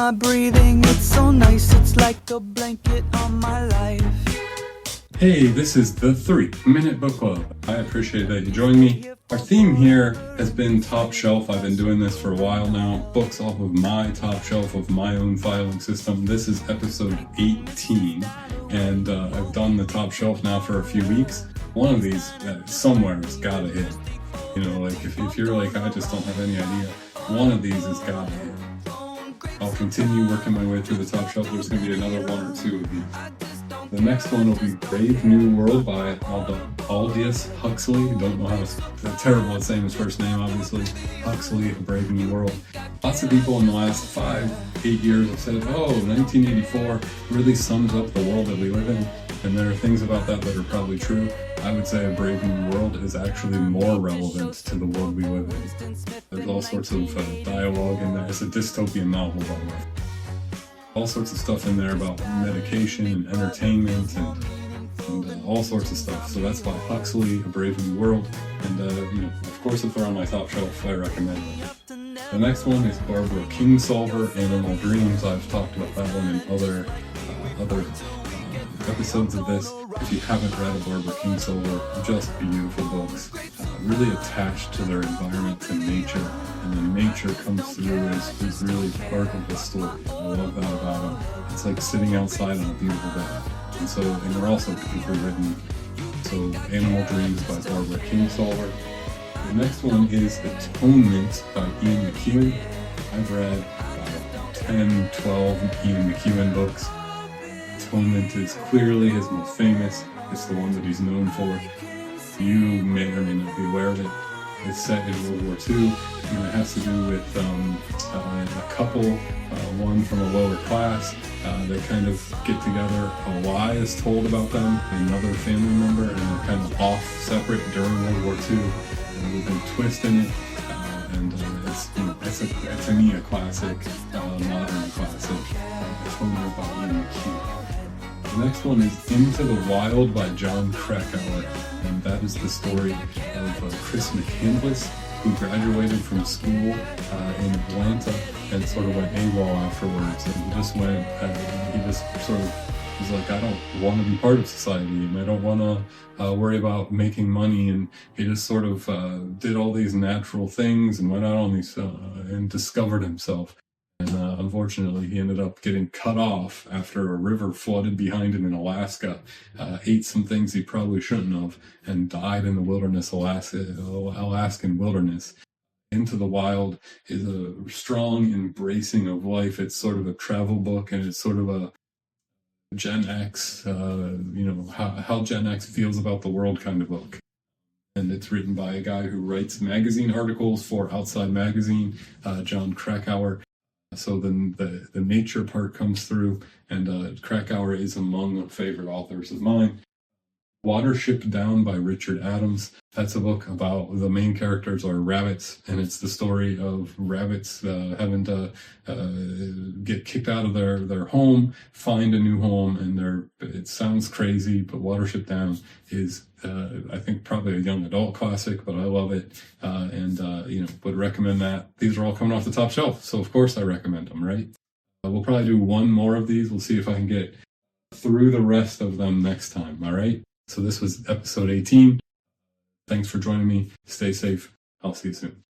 my breathing. It's so nice, it's like a blanket on my life. Hey, this is the 3-Minute Book Club. I appreciate that you joined me. Our theme here has been top shelf. I've been doing this for a while now. Books off of my top shelf of my own filing system. This is episode 18, and I've done the top shelf now for a few weeks. One of these somewhere has gotta hit. You know, like if you're like, I just don't have any idea, one of these has gotta hit. I'll continue working my way through the top shelf. There's going to be another one or two of these. The next one will be Brave New World by Aldous Huxley. Don't know how it's terrible at saying his first name, obviously. Huxley, A Brave New World. Lots of people in the last 5-8 years have said, oh, 1984 really sums up the world that we live in. And there are things about that that are probably true. I would say A Brave New World is actually more relevant to the world we live in. There's all sorts of dialogue in there. It's a dystopian novel, by the way. All sorts of stuff in there about medication and entertainment and all sorts of stuff. So that's by Huxley, A Brave New World. And, of course, if they're on my top shelf, I recommend them. The next one is Barbara Kingsolver, Animal Dreams. I've talked about that one in other episodes of this. If you haven't read a Barbara Kingsolver, just beautiful books, really attached to their environment and nature, and the nature comes through as really part of the story. I love that about them. It's like sitting outside on a beautiful day. And they're also beautifully written. So Animal Dreams by Barbara Kingsolver. The next one is Atonement by Ian McEwan. I've read about 10, 12 Ian McEwan books. Atonement is clearly his most famous. It's the one that he's known for. You may or may not be aware of it. It's set in World War II, and it has to do with a couple, one from a lower class. They kind of get together. A lie is told about them, another family member, and they're kind of off separate during World War II. And there's a big twist in it, and it's to me a classic, modern classic. Atonement by Ian McEwan. The next one is Into the Wild by John Krakauer, and that is the story of Chris McCandless, who graduated from school in Atlanta and sort of went AWOL afterwards. And he just sort of was like, I don't want to be part of society, and I don't want to worry about making money. And he just sort of did all these natural things and went out on these and discovered himself. And unfortunately, he ended up getting cut off after a river flooded behind him in Alaska, ate some things he probably shouldn't have, and died in the wilderness, Alaskan wilderness. Into the Wild is a strong embracing of life. It's sort of a travel book, and it's sort of a Gen X, how Gen X feels about the world kind of book. And it's written by a guy who writes magazine articles for Outside Magazine, John Krakauer. So then the nature part comes through, and Krakauer is among favorite authors of mine. Watership Down by Richard Adams. That's a book about the main characters are rabbits, and it's the story of rabbits having to get kicked out of their home, find a new home, and it sounds crazy, but Watership Down is I think probably a young adult classic, but I love it, and would recommend that. These are all coming off the top shelf, so of course I recommend them, right? We'll probably do one more of these. We'll see if I can get through the rest of them next time, all right? So this was episode 18. Thanks for joining me. Stay safe. I'll see you soon.